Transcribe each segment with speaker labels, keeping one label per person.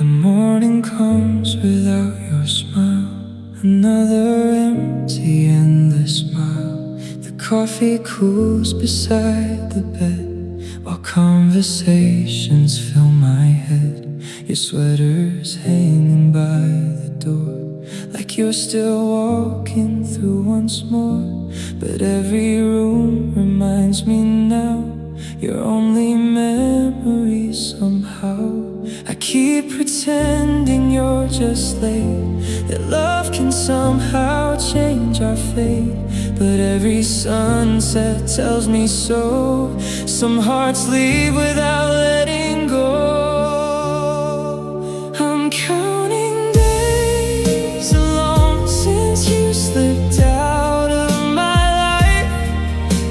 Speaker 1: The morning comes without your smile, another empty, endless mile. The coffee cools beside the bed, while conversations fill my head. Your sweater's hanging by the door, like you're still walking through once more. But every room reminds me now you're only memories somehow. I keep pretending you're just late, that love can somehow change our fate. But every sunset tells me so. Some hearts leave without letting go. I'm counting days alone since you slipped out of my life.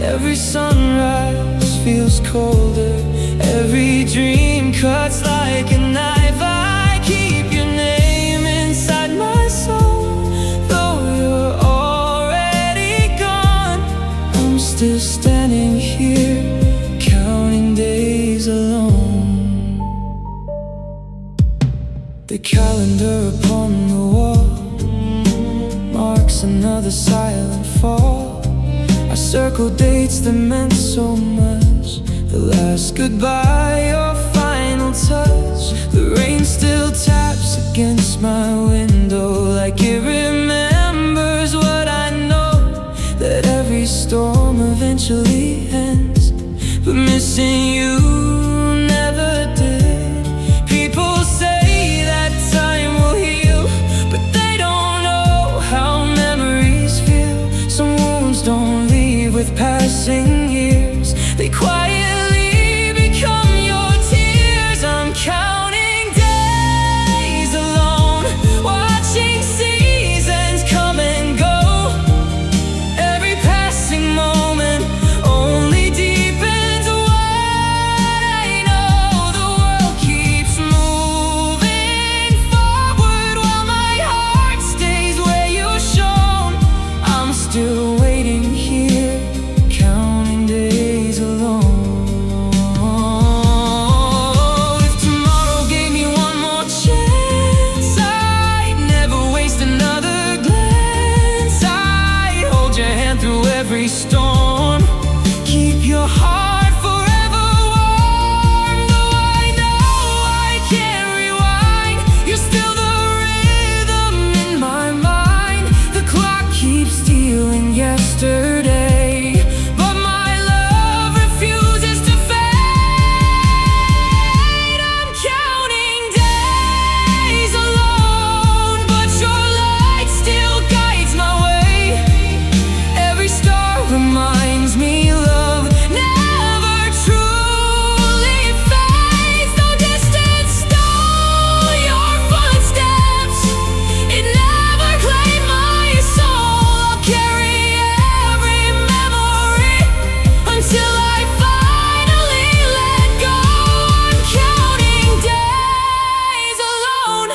Speaker 1: Every sunrise feels colder, every dream cuts like a knife. I keep your name inside my soul, though you're already gone. I'm still standing here, counting days alone. The calendar upon the wall marks another silent fall. I circle dates that meant so much, the last goodbye, your final touch. The rain still taps against my window, like it remembers what I know, that every storm eventually ends, but missing you never did. People say that time will heal, but they don't know how memories feel. Some wounds don't leave with passing years, they quietly become your tears. I'm counting days alone, watching seasons come and go. Every passing moment only deepens what I know. The world keeps moving forward while my heart stays where you've shown. I'm still waiting here, counting days alone. If tomorrow gave me one more chance, I'd never waste another glance. I'd hold your hand through every storm, keep your heart forever warm. Though I know I can't rewind, you're still the rhythm in my mind. The clock keeps stealing yesterday, but my love refuses to fade. I'm counting days alone, but your light still guides my way. Every star reminds me love never truly fades. Though distance stole your footsteps, it never claimed my soul. I'll carry every memory until I finally let go. I'm counting days alone,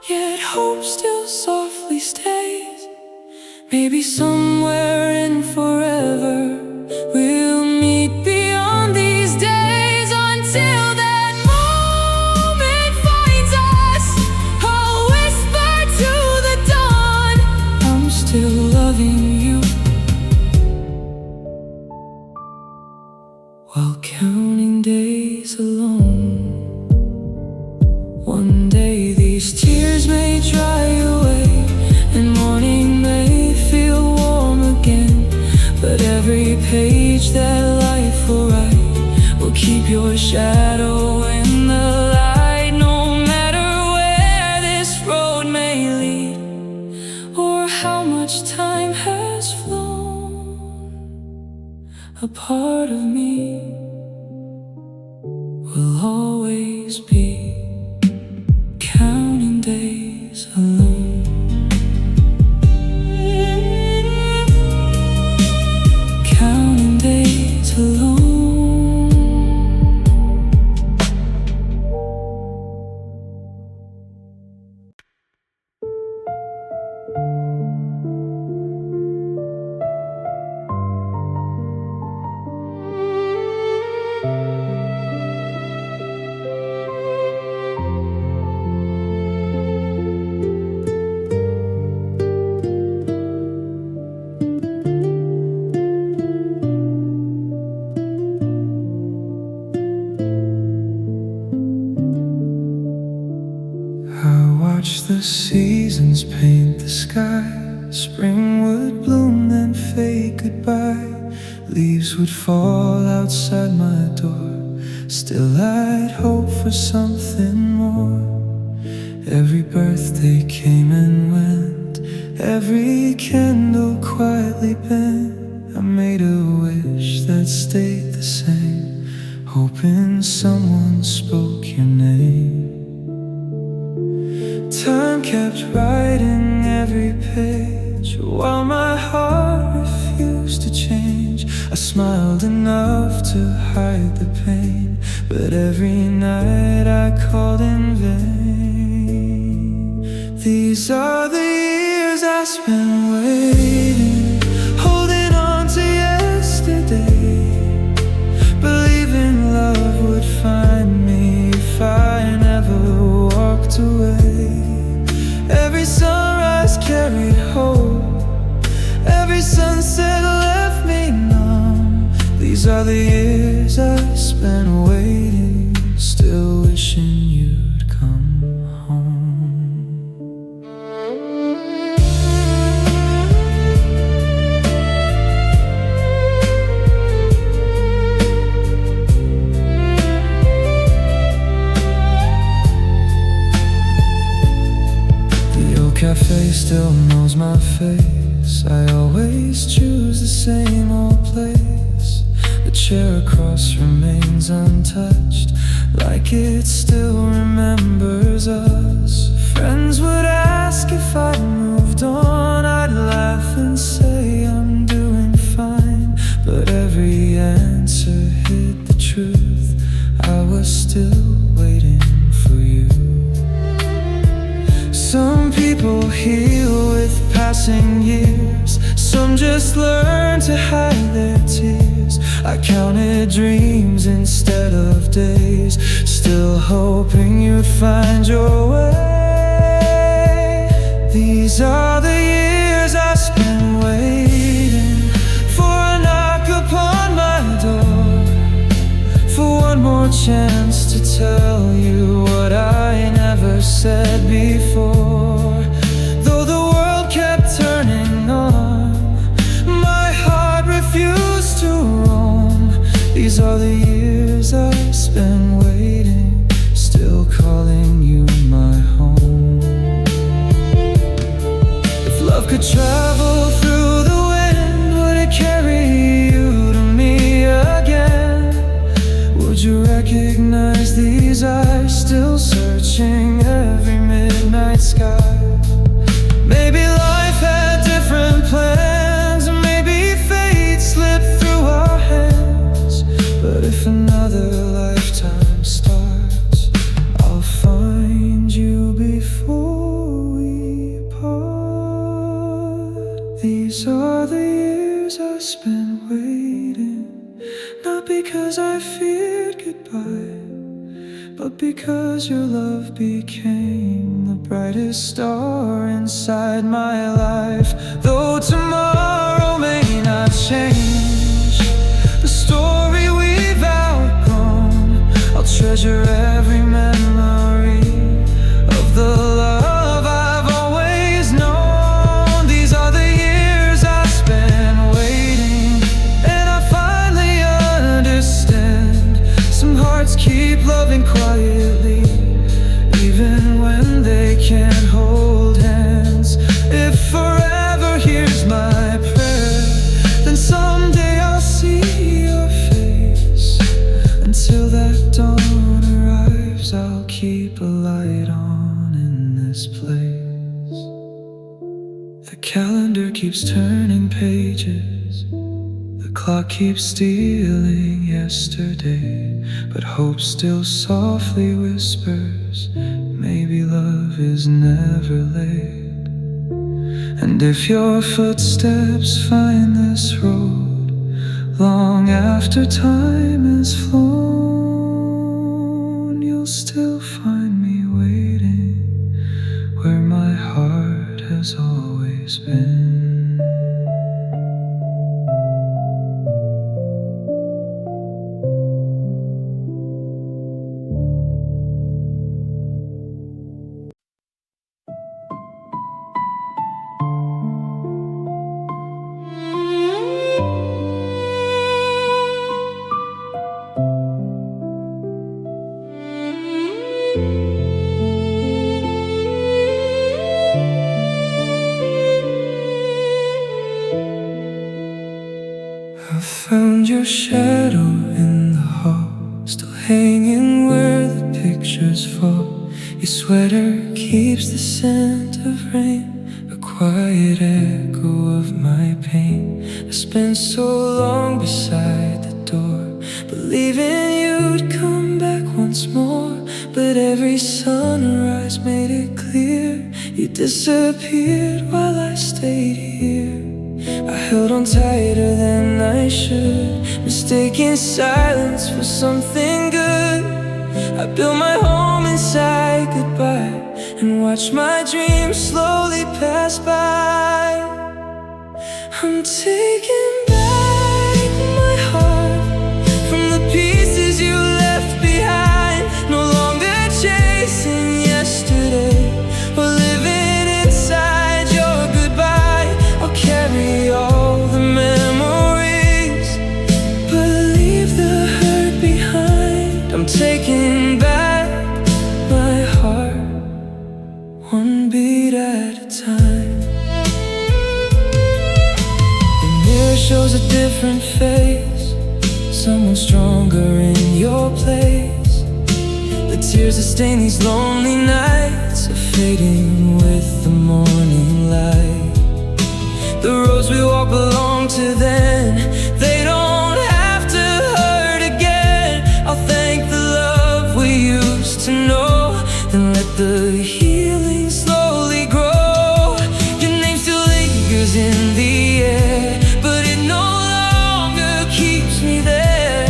Speaker 1: yet hope still softly stays. Maybe somewhere in forever we'll meet beyond these days. Until that moment finds us, I'll whisper to the dawn, I'm still loving you, while counting days alone. One day these tears may dry away, and morning may feel warm again. But every page that life will write will keep your shadow in the light. No matter where this road may lead, or how much time has flown, a part of me will always be counting days alone. Counting days alone. watch the seasons paint the sky. Spring would bloom then fade goodbye. Leaves would fall outside my door. Still I'd hope for something more. Every birthday came and went, every candle quietly bent. I made a wish that stayed the same, hoping someone spoke your name. Time kept writing every page, while my heart refused to change. I smiled enough to hide the pain, but every night I called in vain. These are the years I spent waiting, holding on to yesterday, believing love would find me if I never walked away. Every sunrise carried hope, every sunset left me numb. These are the years I spent waiting, still wishing you'd come home. The old cafe still knows my face. I always choose the same old place. The chair across remains untouched, like it still remembers us. Friends would ask if I'd moved on. I'd laugh and say I'm doing fine, but every answer hid the truth. I was still waiting for you. Some people heal with passing years, some just learn to hide their tears. I counted dreams instead of days, still hoping you'd find your way. These are the years I spent waiting for a knock upon my door, for one more chance to tell you what I never said before. Though the world kept turning on, my heart refused to roam. These are the years I spent waiting, still calling you my home. If love could travel through the wind, would it carry you to me again? Would you recognize these eyes, still searching every midnight sky? Maybe life had different plans, maybe fate slipped through our hands. But if another lifetime starts, I'll find you before we part. These are the years I spent waiting, not because I feared goodbye, but because your love became the brightest star inside my life. Though tomorrow may not change the story we've outgrown, I'll treasure every memory of the love I've always known. These are the years I spent waiting, and I finally understand. Some hearts keep loving quietly, even when they can't hold hands. If forever here's my prayer, then someday I'll see your face. Until that dawn arrives, I'll keep a light on in this place. The calendar keeps turning pages, the clock keeps stealing yesterday, but hope still softly whispers, maybe love is never late. And if your footsteps find this road long after time has flown, you'll still find me waiting where my heart has always been. your shadow in the hall, still hanging where the pictures fall. Your sweater keeps the scent of rain, a quiet echo of my pain. I spent so long beside the door, believing you'd come back once more. But every sunrise made it clear you disappeared while I stayed here. I held on tighter than I should, mistaking silence for something good. I built my home inside goodbye and watched my dreams slowly pass by. I'm taking back my heart from the pieces you left behind. No longer chasing yesterday or living inside your goodbye. I'll carry all the memories, but leave the hurt behind. I'm taking back my heart, one beat at a time. The mirror shows a different face, someone stronger in your place. The tears that stain these lonely nights are fading with the morning light. The roads we walk belong to then, they don't have to hurt again. I'll thank the love we used to know, then let the healing slowly grow. Your name still lingers in the air, but it no longer keeps me there.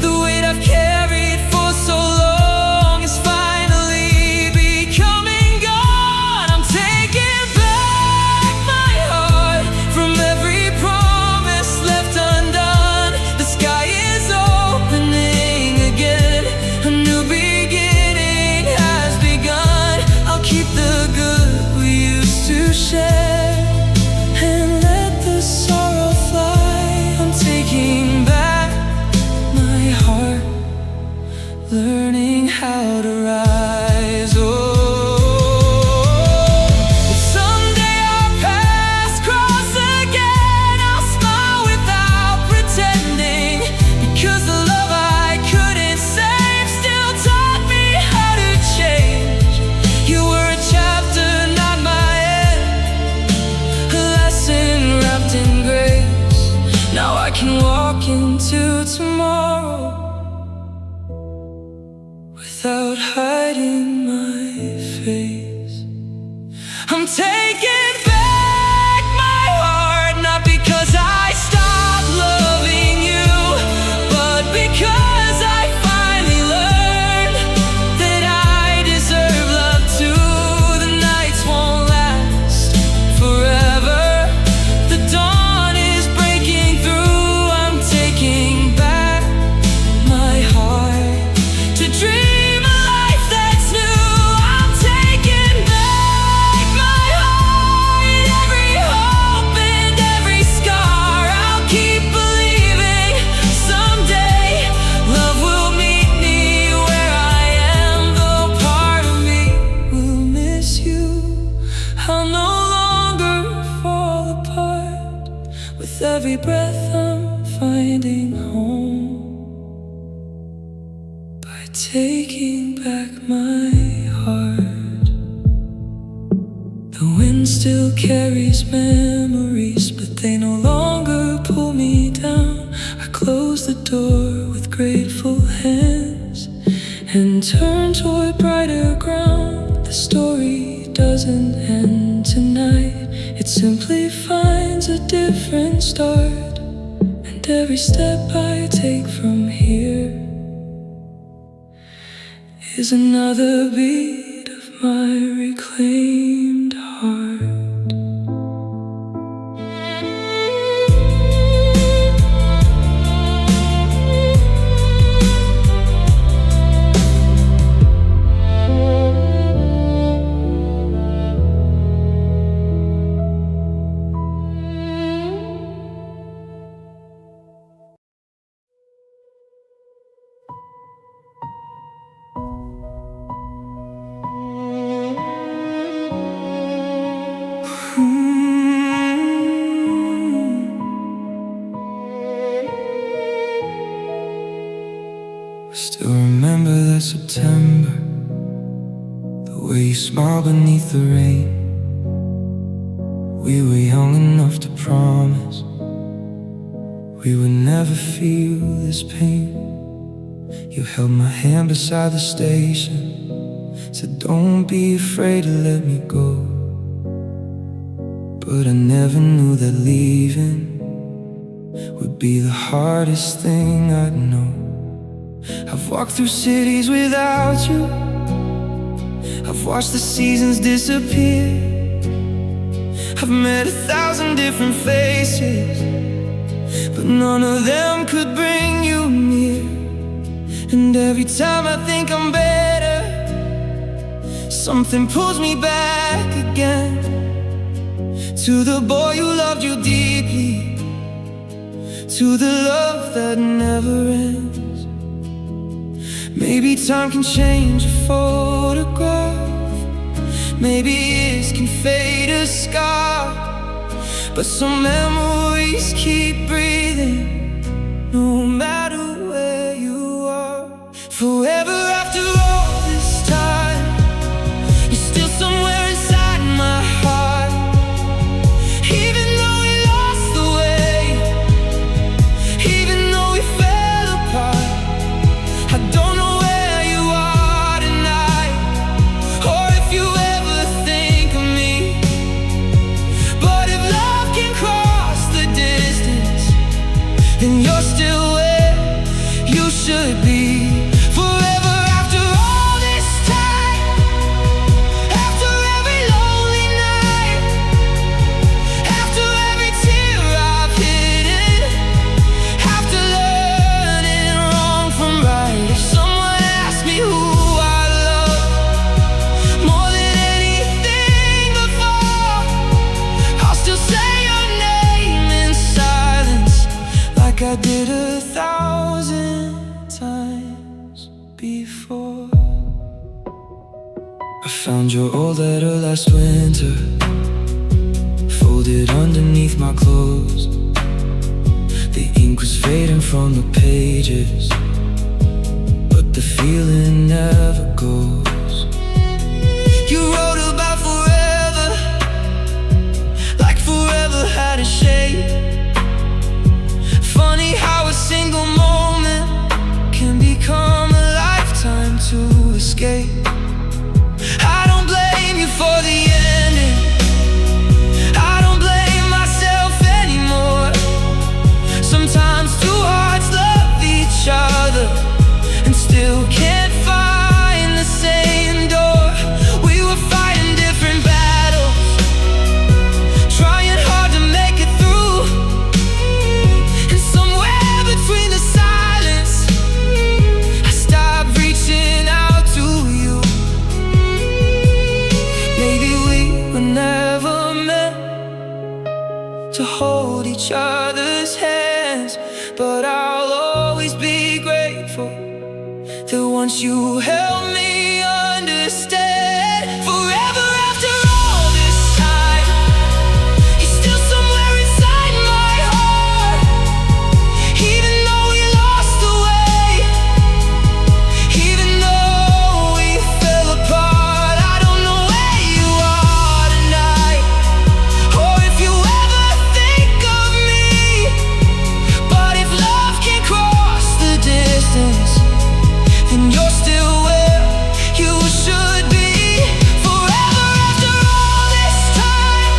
Speaker 1: The weight I've carried for so long is finally becoming gone. I'm taking back my heart from every promise left undone. The sky is opening again, a new beginning has begun. I'll keep the good we used to share and let the sorrow fly. I'm taking back my heart, learning how to rise. If someday our paths cross again, I'll smile without pretending, because the love I couldn't save still taught me how to change. You were a chapter, not my end, a lesson wrapped in grace. Now I can walk into tomorrow without hiding my face. I'm taking back my heart, not because I stopped loving you, but because I finally learned that I deserve love too. The nights won't last forever, the dawn is breaking through. I'm taking back my heart to dream a life that's new. I'm taking back my heart, every hope and every scar. I'll keep believing someday love will meet me where I am. Though part of me will miss you, I'll no longer fall apart. With every breath I'm finding home, by taking back my heart. The wind still carries memories, but they no longer pull me down. I close the door with grateful hands and turn toward brighter ground. The story doesn't end tonight, it simply finds a different start. And every step I take from here is another beat of my reclaimed heart. where you smile beneath the rain. We were young enough to promise we would never feel this pain. You held my hand beside the station, said don't be afraid to let me go. But I never knew that leaving would be the hardest thing I'd know. I've walked through cities without you, I've watched the seasons disappear, I've met 1,000 different faces, but none of them could bring you near. And every time I think I'm better, something pulls me back again to the boy who loved you deeply, to the love that never ends. Maybe time can change a photograph, maybe years can fade a scar, but some memories keep breathing, no matter where you are. Forever after all this time, you're still somewhere inside my heart. Even though we lost the way, even though we fell apart, I don't know where you are tonight, or if you ever think of me. But if love can cross the distance, then you're still where you should be. Forever after all this time, after every lonely night, after every tear I've hidden, after learning wrong from right. If someone asked me who I love more than anything before, I'll still say your name in silence, like I did 1,000 times before. I found your old letter last winter, folded underneath my clothes. The ink was fading from the pages, but the feeling never goes. You wrote about forever, like forever had a shape. Funny how a single moment can become a lifetime to escape. I don't blame you for the ending, I don't blame myself anymore. Sometimes two hearts love each other and still can't find the same door. We were fighting different battles, trying hard to make it through, and somewhere between the silence, I stopped reaching out to you. Maybe we were never meant to hold each other's hands, but I'll always be grateful that once you helped me understand. Forever after all this time, you're still somewhere inside my heart. Even though we lost the way, even though we fell apart, I don't know where you are tonight, or if you ever think of me. But if love can cross the distance, then you're still where you should be. Forever after all this time,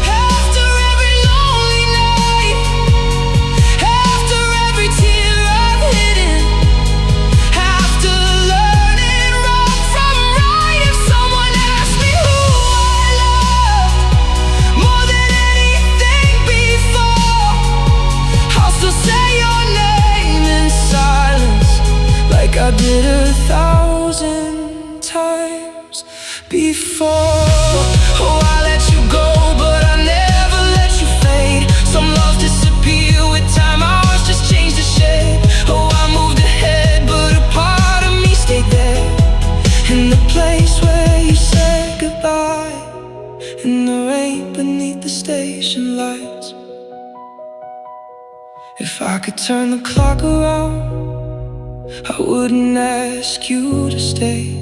Speaker 1: after every lonely night, after every tear I've hidden, after learning wrong from right. If someone asked me who I loved more than anything before, I'll still say your name in silence, like I did 1,000 times before. Oh, I let you go, but I never let you fade. Some loves disappear with time, ours just changed the shape. Oh, I moved ahead, but a part of me stayed there, in the place where you said goodbye, in the rain beneath the station lights. If I could turn the clock around, I wouldn't ask you to stay.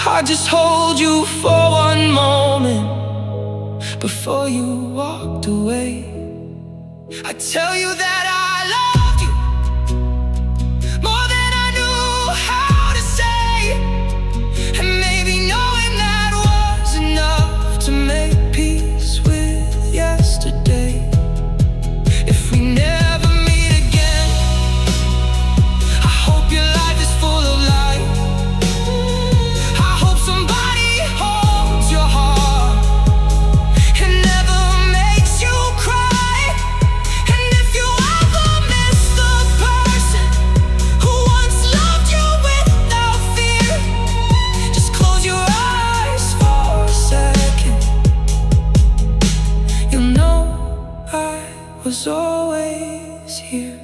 Speaker 1: I I just hold you for one moment before you walked away. I tell you that I loved you more than I knew how to say, and maybe knowing that was enough to make peace with yesterday. If we never meet again, I hope your life is full of light. I hope somebody holds your heart and never makes you cry. And if you ever miss the person who once loved you without fear, just close your eyes for a second. You'll know I was always here.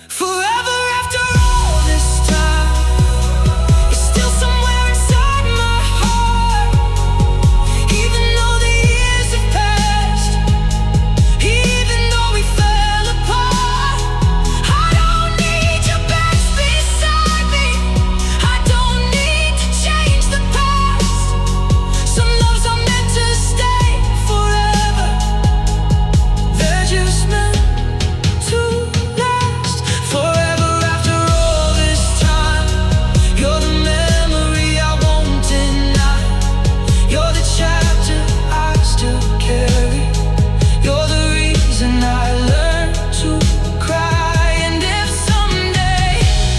Speaker 1: Forever after all this time, you're still somewhere inside my heart. Even though the years have passed, even though we fell apart, I don't need you back beside me. I don't need to change the past. Some loves are meant to stay forever. They're just meant to last. Forever after all this time, you're the memory I won't deny. You're the chapter I still carry. You're the reason I learned to cry. And if someday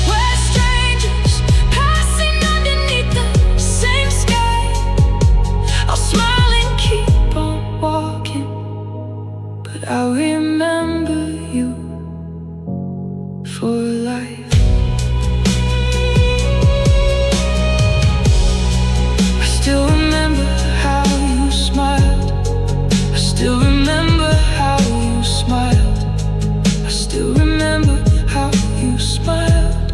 Speaker 1: we're strangers passing underneath the same sky, I'll smile and keep on walking, but I'll remember you for life. I still remember how you smiled. I still remember how you smiled. I still remember how you smiled.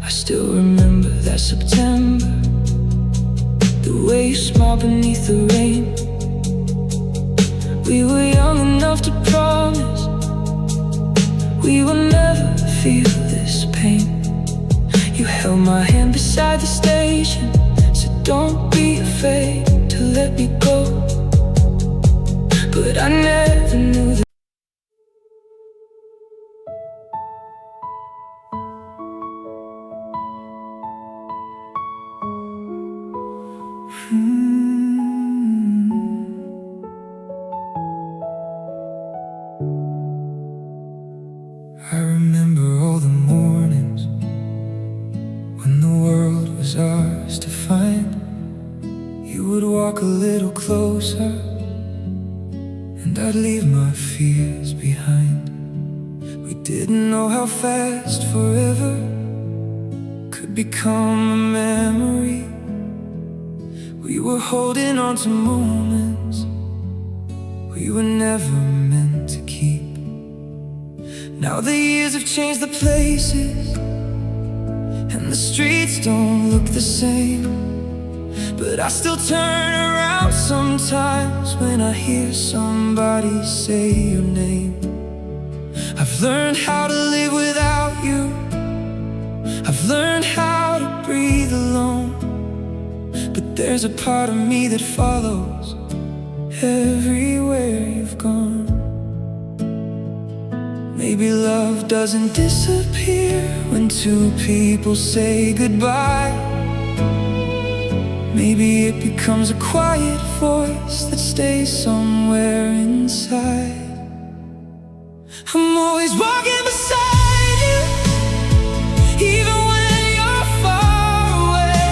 Speaker 1: I still remember that September, the way you smiled beneath the rain. We were young enough to promise we will never feel this pain. You held my hand beside the station, said don't be afraid to let me go. But I never knew that. I remember all the mornings when the world was ours to find. You would walk a little closer, and I'd leave my fears behind. We didn't know how fast forever could become a memory. We were holding on to moments we were never meant to keep. Now the years have changed the places, and the streets don't look the same. But I still turn around sometimes when I hear somebody say your name. I've learned how to live without you. I've learned how to breathe alone. But there's a part of me that follows everywhere you've gone. Maybe love doesn't disappear when two people say goodbye. Maybe it becomes a quiet voice that stays somewhere inside. I'm always walking beside you, even when you're far away.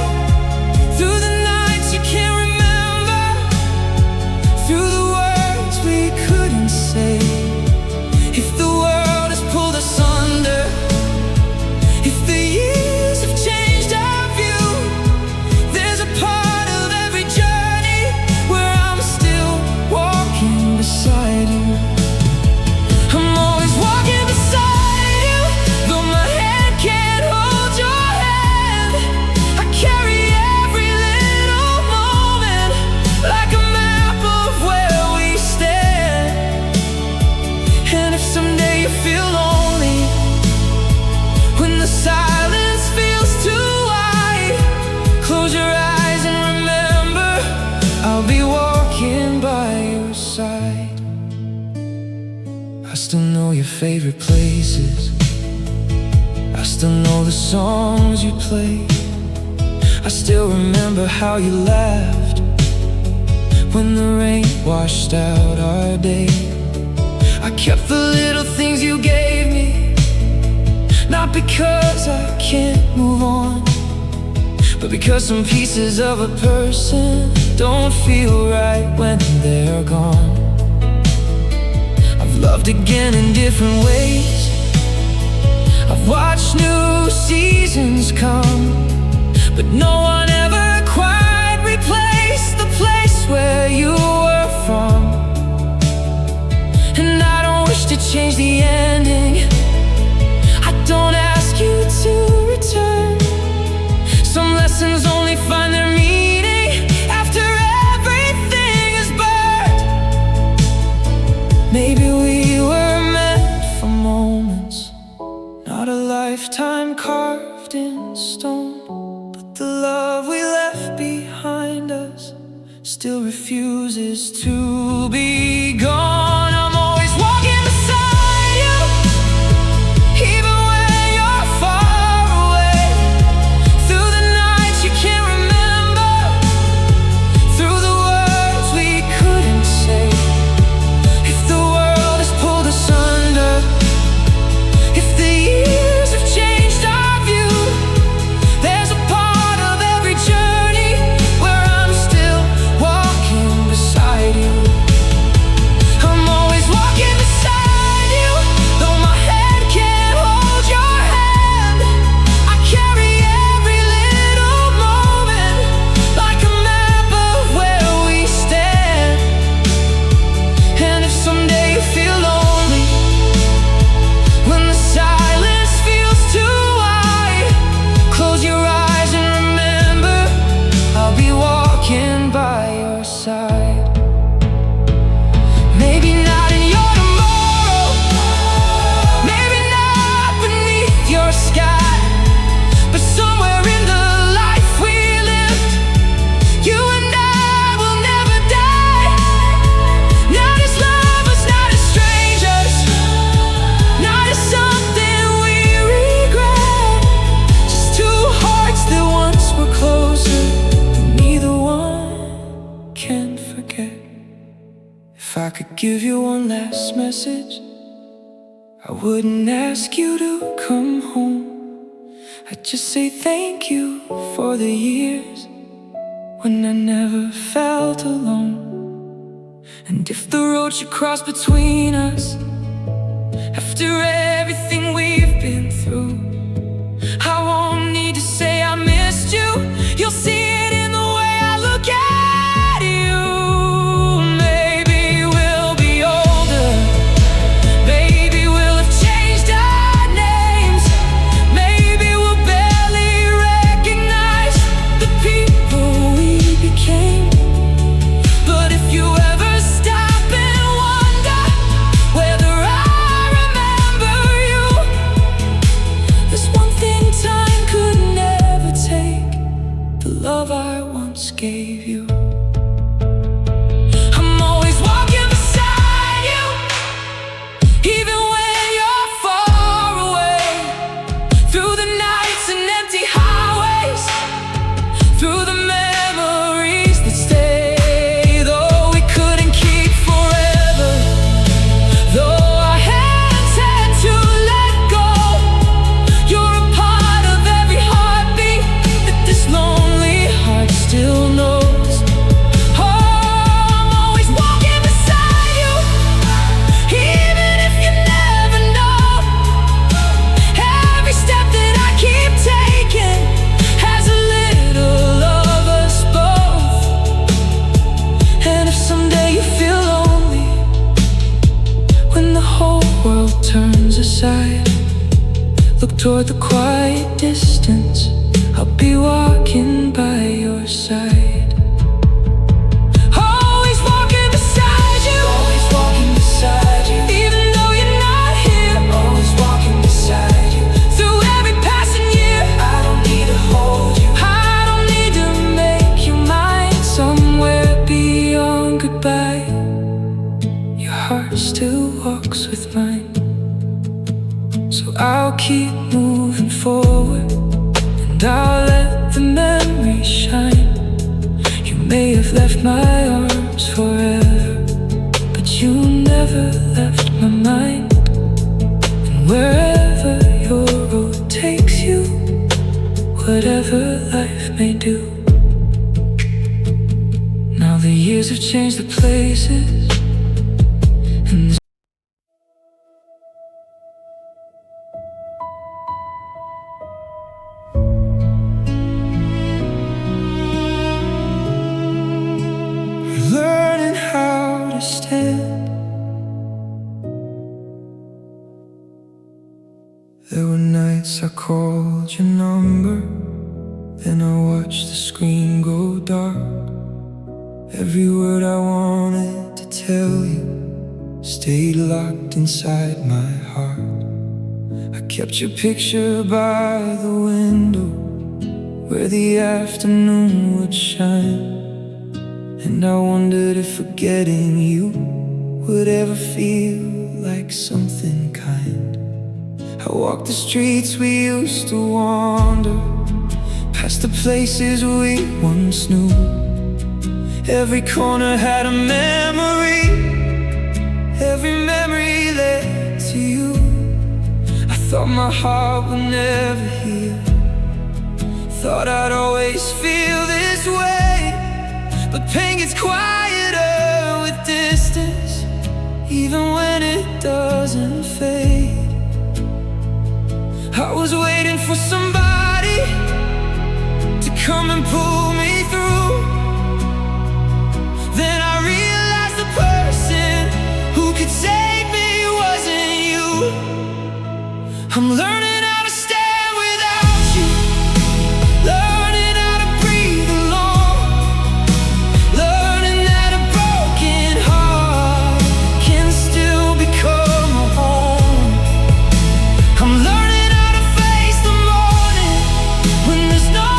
Speaker 1: Through the nights you can't remember, through the words we couldn't say. If the world has pulled us under, if the years have changed our view, there's a part of every journey where I'm still walking beside you. I'm always walking beside still know your favorite places. I still know the songs you played. I still remember how you laughed when the rain washed out our day. I kept the little things you gave me, not because I can't move on, but because some pieces of a person don't feel right when they're gone. I've loved again in different ways. I've watched new seasons come, but no one ever quite replaced the place where you were from. And I don't wish to change the ending. I don't ask you to return. Some lessons only find their meaning after everything is burned. Maybe we were meant for moments, not a lifetime carved in stone. But the love we left behind us still refuses to be gone. I'm always walking beside you, even when you're far away. Through the nights you can't remember, through the words we couldn't say. If the world has pulled us under, if the years have changed our view, there's a part of every journey where I'm still walking beside you. I'm always walking beside you, though my head can't hold your hand. I carry every little moment like a map of where we stand. And if someday you feel lonely, when the silence feels too wide, close your eyes and remember, I'll be walking by your side. Maybe not in your tomorrow, maybe not beneath your sky, but somewhere in the life we lived, you and I will never die. Not as lovers, not as strangers, not as something we regret. Just two hearts that once were closer, but neither one can forget. If I could give you one last message, I wouldn't ask you to come home. I'd just say thank you for the years when I never felt alone. And if the road should cross between us, after everything we've been through, I won't need to say I missed you. You'll see it in the way I look at you. Maybe we'll be older, maybe we'll have changed our names, maybe we'll barely recognize the people we became. But if you ever stop and wonder whether I remember you, there's one thing time could never take: the love I once gave you. I'm always walking beside you, even when you're far away. Through the nights and empty highways, through the memories that stay. Though we couldn't keep forever, though our hands had to let go, you're a part of every heartbeat that this lonely heart still knows. Oh, I'm always walking beside you, even if you never know. Every step that I keep taking has a little of us both. And if someday you feel lonely, when the whole world turns aside, look toward the quiet distance, I'll be walking by your side. Always walking beside you, always walking beside you, even though you're not here. Always walking beside you, through every passing year. I don't need to hold you, I don't need to make you mine. Somewhere beyond goodbye, your heart still walks with with mine. So I'll keep moving forward, and I'll let the memories shine. You may have left my arms forever, but you never left my mind. And wherever your road takes you, whatever life may do. Now the years have changed the places, and learning how to stand. There were nights I called your number, then I watched the screen go dark. Every word I wanted to tell you stayed locked inside my heart. I kept your picture by the window where the afternoon would shine, and I wondered if forgetting you would ever feel like something kind. I walked the streets we used to wander, past the places we once knew. Every corner had a memory, every memory led to you. I thought my heart would never heal, thought I'd always feel this way. But pain gets quieter with distance, even when it doesn't fade. I was waiting for somebody to come and pull me through. Then I realized the person who could save me wasn't you. I'm learning how to stand without you, learning how to breathe alone, learning that a broken heart can still become a home. I'm learning how to face the morning when there's no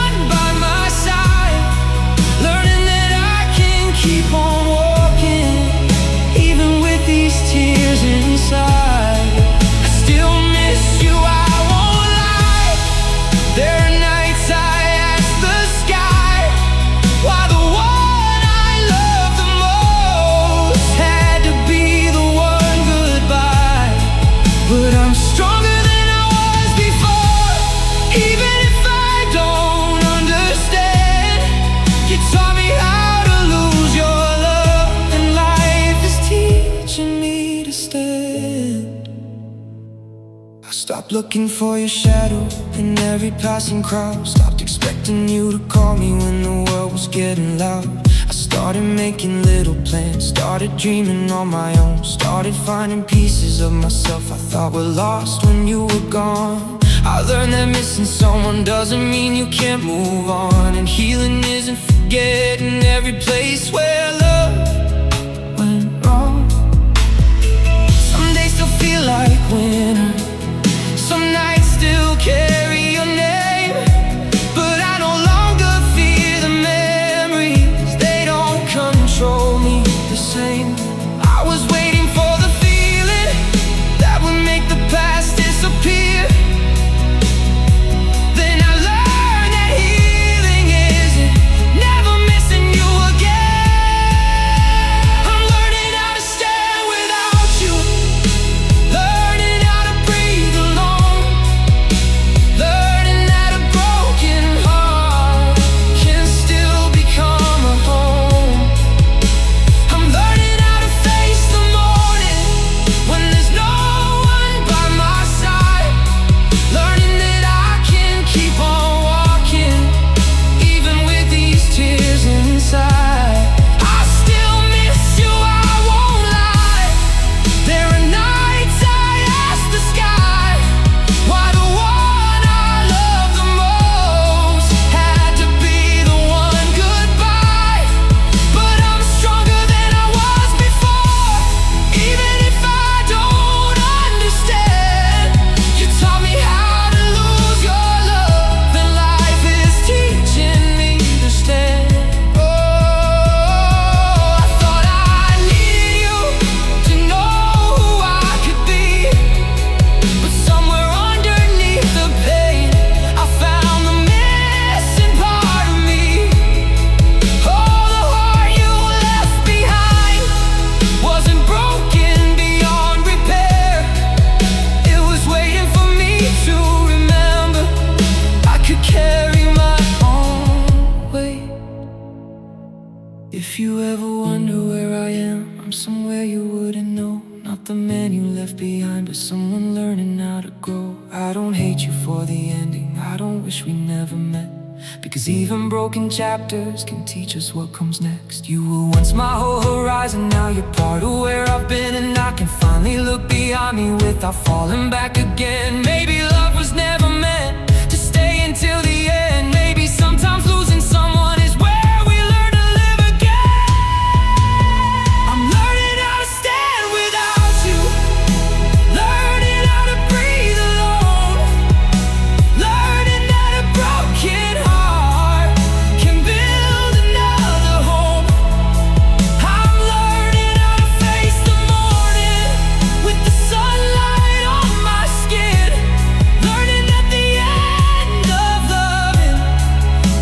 Speaker 1: one by my side, learning that I can keep on walking even with these tears inside. I still miss you, I won't lie. There are nights I ask the sky why the one I love the most had to be the one goodbye. But I'm stronger than I was before, even if I don't understand. You taught me how to lose your love, and life is teaching me to stand. I stopped looking for your shadow in every passing crowd, stopped expecting you to call me when the world was getting loud. I started making little plans, started dreaming on my own, started finding pieces of myself I thought were lost when you were gone. I learned that missing someone doesn't mean you can't move on, and healing isn't forgetting every place where love went wrong. Some days still feel like winter, some nights still carry your name, but I no longer fear the memories, they don't control me the same. I was waiting for the feeling that would make the past disappear. Then I learned that healing isn't never missing you again. I'm learning how to stand without you, learning how to If you ever wonder where I am, I'm somewhere you wouldn't know. Not the man you left behind, but someone learning how to grow. I don't hate you for the ending, I don't wish we never met, because even broken chapters can teach us what comes next. You were once my whole horizon, now you're part of where I've been, and I can finally look beyond me without falling back again. Maybe love was never meant to stay until the end. Maybe sometimes losing someone is where we learn to live again. I'm learning how to stand without you, learning how to breathe alone, learning that a broken heart can build another home. I'm learning how to face the morning with the sunlight on my skin, learning that the end of loving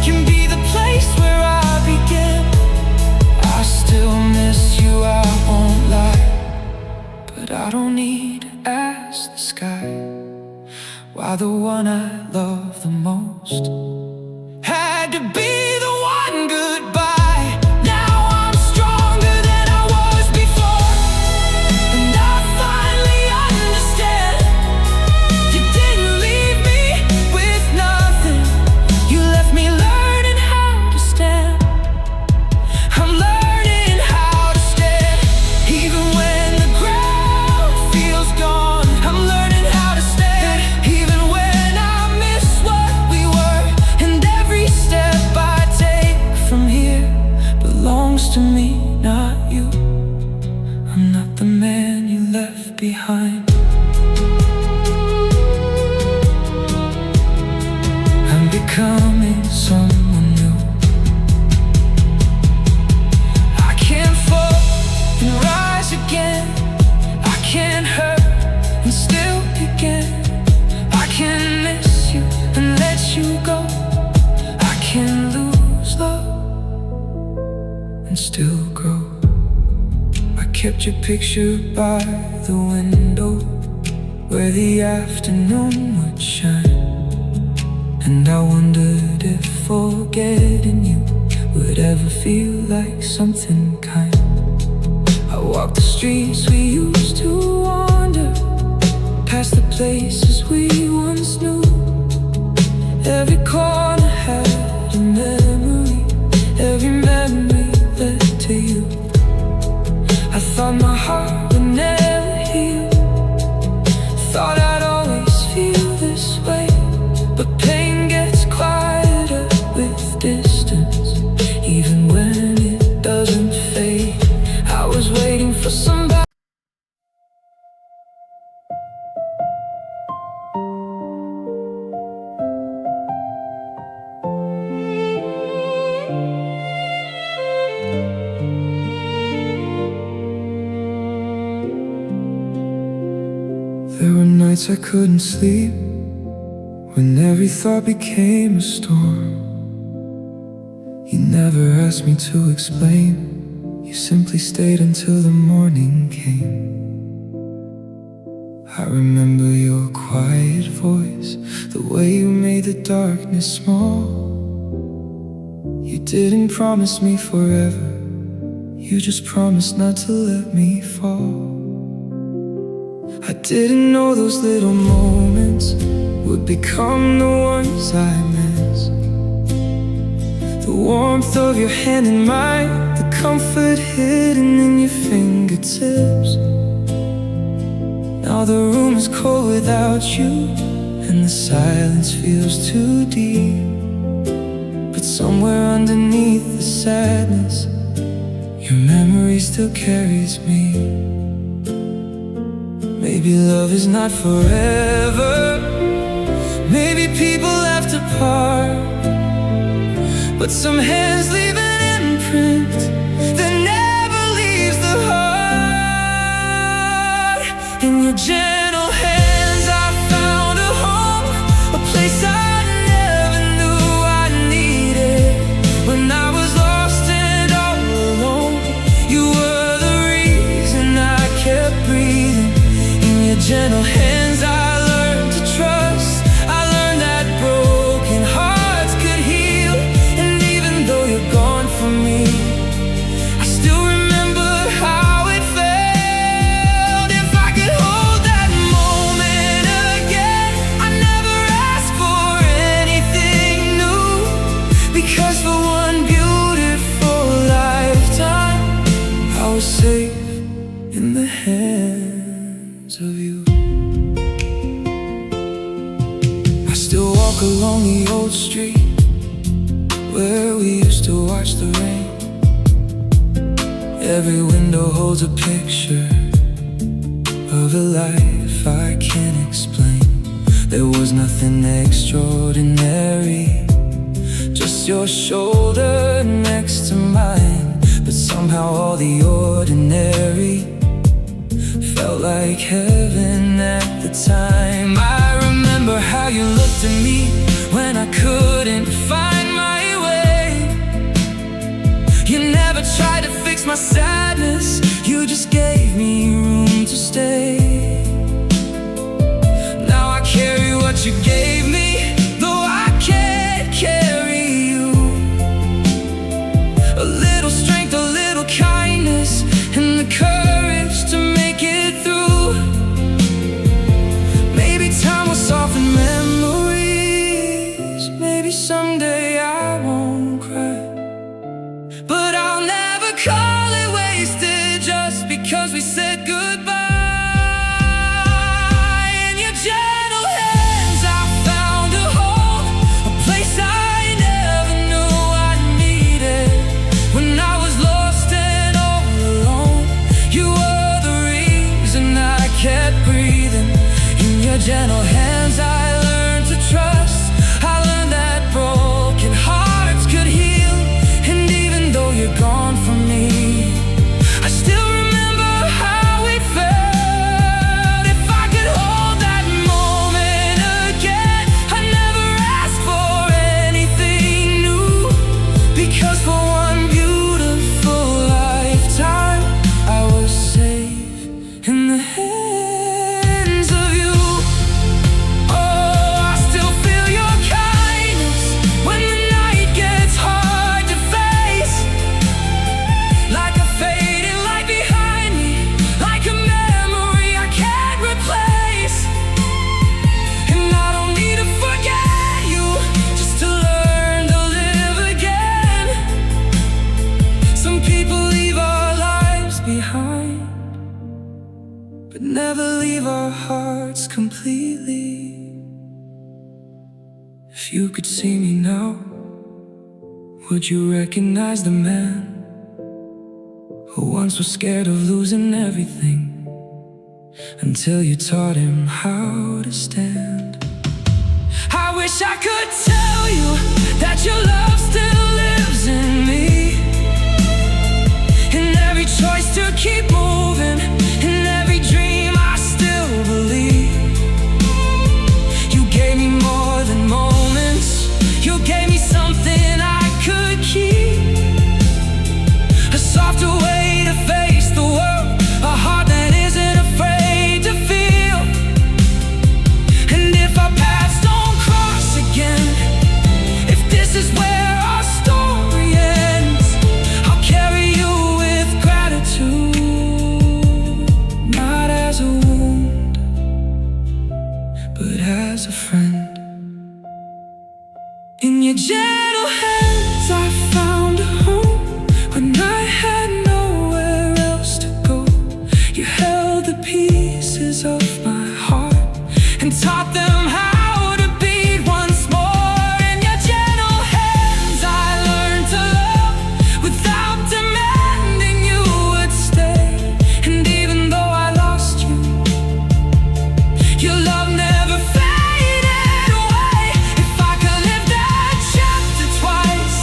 Speaker 1: can be the place where I begin. I still miss you, I won't lie, but I don't need to ask the sky why the one I love the most had to be the one goodbye. Now I'm stronger than I was before, and I finally understand. You didn't leave me with nothing, you left me learning how to stand. I'm learning how to stand, even when the ground feels gone. I'm learning how to stand, even when I miss what we were. And every step I take from here belongs to me, not you. I'm not the man you left behind, I'm becoming someone new. I can't fall and rise again, I can't hurt and still begin. I can miss you and let you go, I can lose love and still grow. I kept your picture by the window where the afternoon would shine, and I wondered if forgetting you would ever feel like something kind. I walked the streets we used to wander, past the places we once knew. Every corner had a memory, every memory led to you. I thought my heart would never heal, thought I'd always feel this way, but pain gets quieter with distance, even when it doesn't fade. I was waiting for somebody. There were nights I couldn't sleep, when every thought became a storm. You never asked me to explain, you simply stayed until the morning came. I remember your quiet voice, the way you made the darkness small. You didn't promise me forever, you just promised not to let me fall. I didn't know those little moments would become the ones I miss. The warmth of your hand in mine, the comfort hidden in your fingertips. Now the room is cold without you, and the silence feels too deep. But somewhere underneath the sadness, your memory still carries me. Maybe love is not forever, maybe people have to part, but some hands leave an imprint that never leaves the heart. In your gentle hands I found a home, a place I never knew I needed. When I was lost and all alone, you were the reason I kept breathing. In your gentle hands I learned to trust, I learned that broken hearts could heal. And even though you're gone from me, Because for one beautiful lifetime I was safe in the hands of you. I still walk along the old street where we used to watch the rain. Every window holds a picture of a life I can't explain. There was nothing extraordinary, just your shoulder next to mine. But somehow all the ordinary felt like heaven at the time. I remember how you looked at me when I couldn't find my way. You never tried to fix my sadness, you just gave me room to stay. Now I carry what you gave me, though I can't carry you. A little strength, a little kindness, and the courage to make it through. Maybe time will soften memories, maybe someday I won't cry. But I'll never call it wasted just because we said goodbye. In your gentle hands I found a home, a place I never knew I needed. When I was lost and all alone, you were the reason I kept breathing. In your gentle hands I learned to trust. I learned that broken hearts could heal. And even though you're gone from me, I still remember how it felt. If I could hold that moment again, I'd never ask for anything new. Because for one beautiful lifetime I was safe in the hands of you. Oh, I still feel your kindness when the night gets hard to face. Like a fading light behind me, like a memory I can't replace. And I don't need to forget you, just to learn to live again. Some people leave our lives behind, but never leave our hearts completely. If you could see me now, would you recognize the man who once was scared of losing everything, until you taught him how to stand? I wish I could tell you that your love still lives in me, in every choice to keep moving, in every dream I still believe. You gave me more than moments, you gave me something I could keep. A softer way to face the world, a heart that isn't afraid to feel. And if our paths don't cross again, if this is where our story ends, I'll carry you with gratitude. Not as a wound, but as a friend. In your gentle hands I found a home when I had nowhere else to go. You held the pieces of my heart and taught them how to beat once more. In your gentle hands I learned to love without demanding you would stay. And even though I lost you, your love never faded away. If I could live that chapter twice,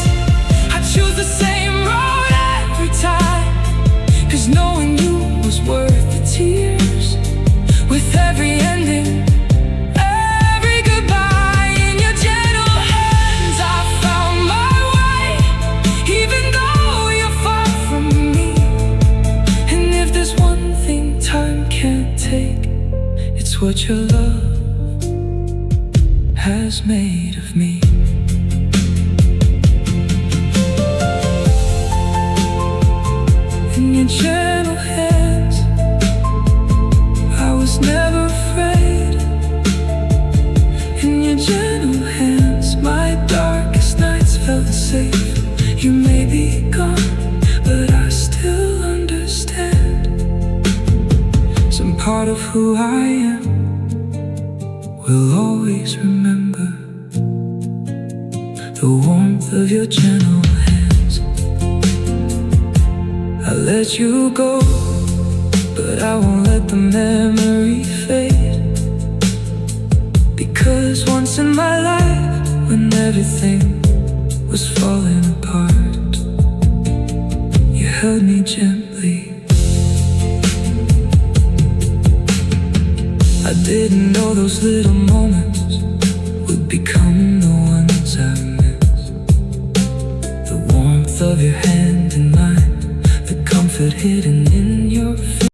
Speaker 1: I'd choose the same road every time. 'Cause knowing you was worth the tears, with every ending, every goodbye. In your gentle hands I found my way, even though you're far from me. And if there's one thing time can't take, it's what your love has made of me. In your gentle hands I was never afraid. In your gentle hands my darkest nights felt the same. who I am will always remember the warmth of your gentle hands. I let you go, but I won't let the memory fade. Because once in my life, when everything was falling apart, you held me gently. I didn't know those little moments would become the ones I miss. The warmth of your hand in mine, the comfort hidden in your face.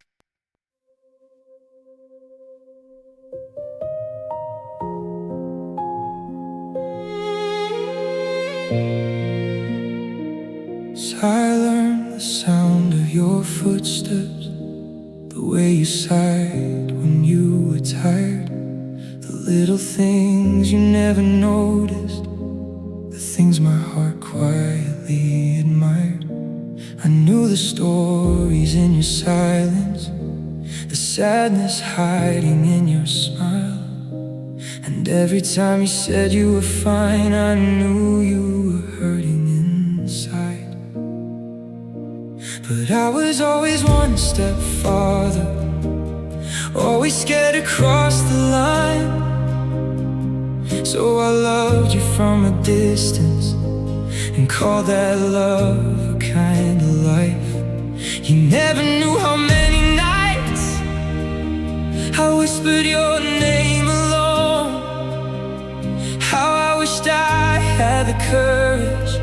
Speaker 1: So I learned the sound of your footsteps, the way you sighed when you were tired, the little things you never noticed, the things my heart quietly admired. I knew the stories in your silence, the sadness hiding in your smile. And every time you said you were fine, I knew you were hurting inside. But I was always one step farther, always scared to cross the line. So I loved you from a distance and called that love a kind of life. You never knew how many nights I whispered your name alone, how I wished I had the courage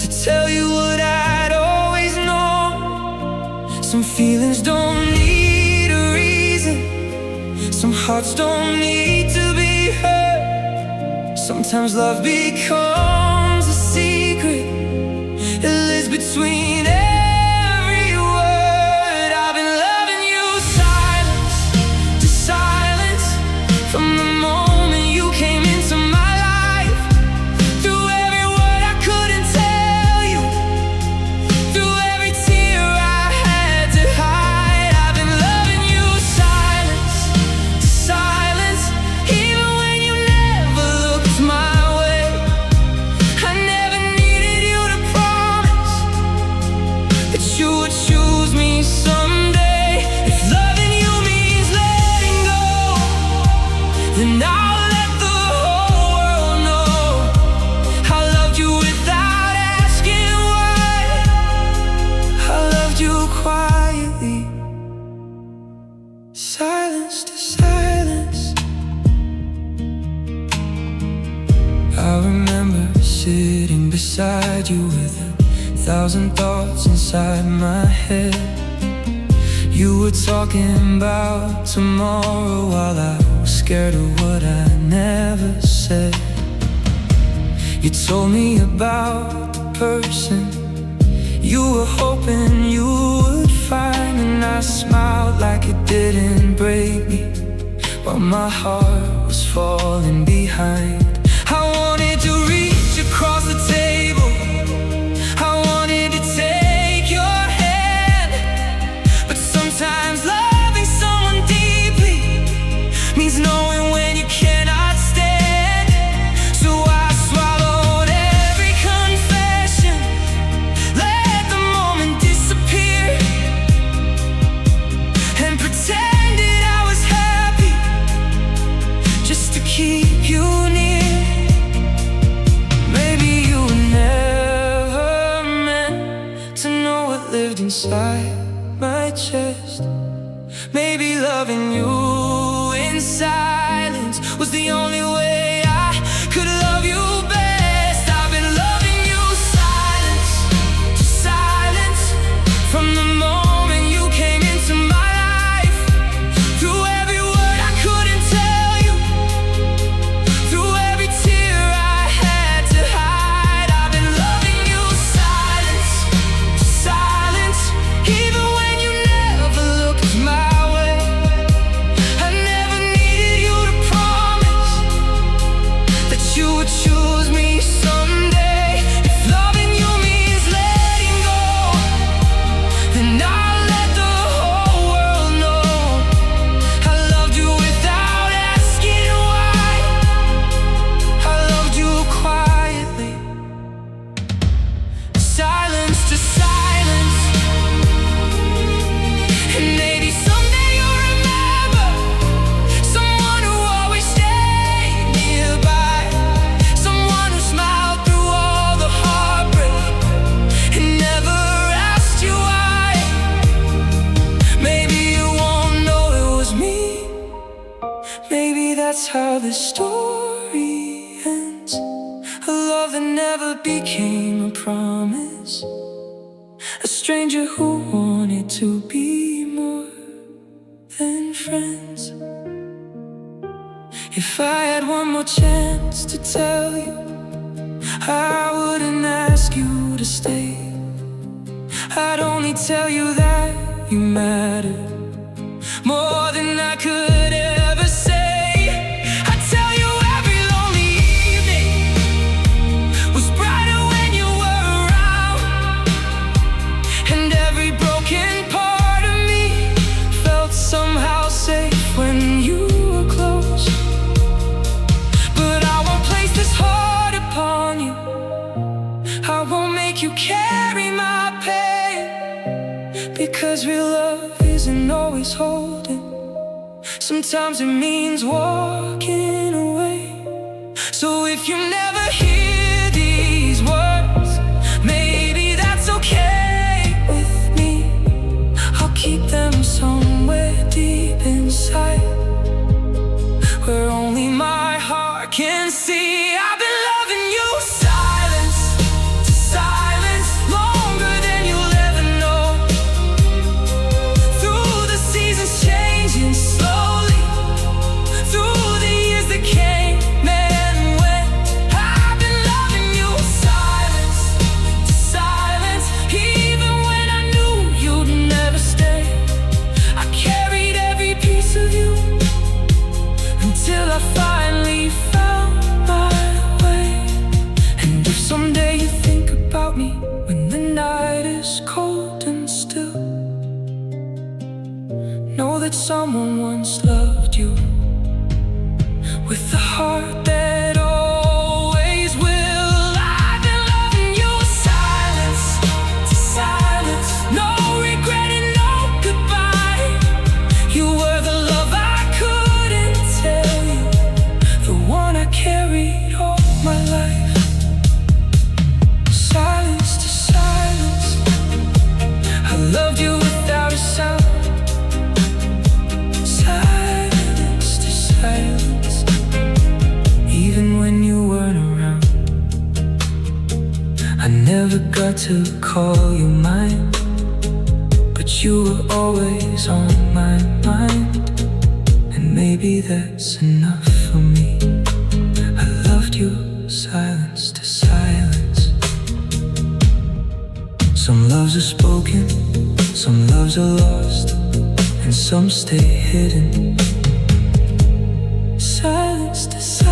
Speaker 1: to tell you what I'd always known. Some feelings don't need a reason, some hearts don't need to be hurt. Sometimes love becomes a secret, it lives between every word. I've been loving you silence to silence, from the moment you came into my life. Through every word I couldn't tell you, through every tear I had to hide. I've been loving you silence to silence, even when you never looked my way. I never needed you to promise that you would choose me someday. If loving you means letting go, then I'll let the whole world know I loved you without asking why. I loved you quietly, silence to silence. I remember sitting beside you with 1,000 thoughts inside my head. You were talking about tomorrow while I was scared of what I never said. You told me about the person you were hoping you would find, and I smiled like it didn't break me while my heart was falling behind. I wanted to reach across the table, I wanted to take your hand, but sometimes loving someone deeply means knowing when you cannot stand. So I swallowed every confession, let the moment disappear, and pretended I was happy just to keep you near. Maybe you were never meant to know what lived inside my chest. Maybe loving you in silence was the only way I could love you best. I've been loving you silence to silence, from the moment you came into my life. Through every word I couldn't tell you, through every tear I had to hide. I've been loving you silence to silence, even when you never looked my way. I never needed you to promise that's how this story ends. A love that never became a promise, a stranger who wanted to be more than friends. If I had one more chance to tell you, I wouldn't ask you to stay. I'd only tell you that you matter more than I could ever say. I'd tell you every lonely evening was brighter when you were around, and every broken part of me felt somehow safe when you were close. But I won't place this heart upon you, I won't make you carry my pain, because real love isn't always holding. Sometimes it means walking away. So if you never hear these words, maybe that's okay with me. I'll keep them somewhere deep inside, where only my heart can see. I've been loving you silence to silence, longer than you'll ever know. Through the seasons changing slowly, through the years that came and went, I've been loving you silence to silence. Even when I knew you'd never stay, I carried every piece of you until I finally found my way. And if someday you think about me when the night is cold and still, know that someone once loved you with a heart that always will. I've been loving you silence to silence, no regret and no goodbye. You were the love I couldn't tell you, the one I carried all my life. Silence to silence, I loved you without a sound. Silence to silence, even when you weren't around. I never got to call you mine, but you were always on my mind. And maybe that's enough for me. I loved you silence to silence. Some loves are spoken, some loves are lost, and some stay hidden. Silence to silence.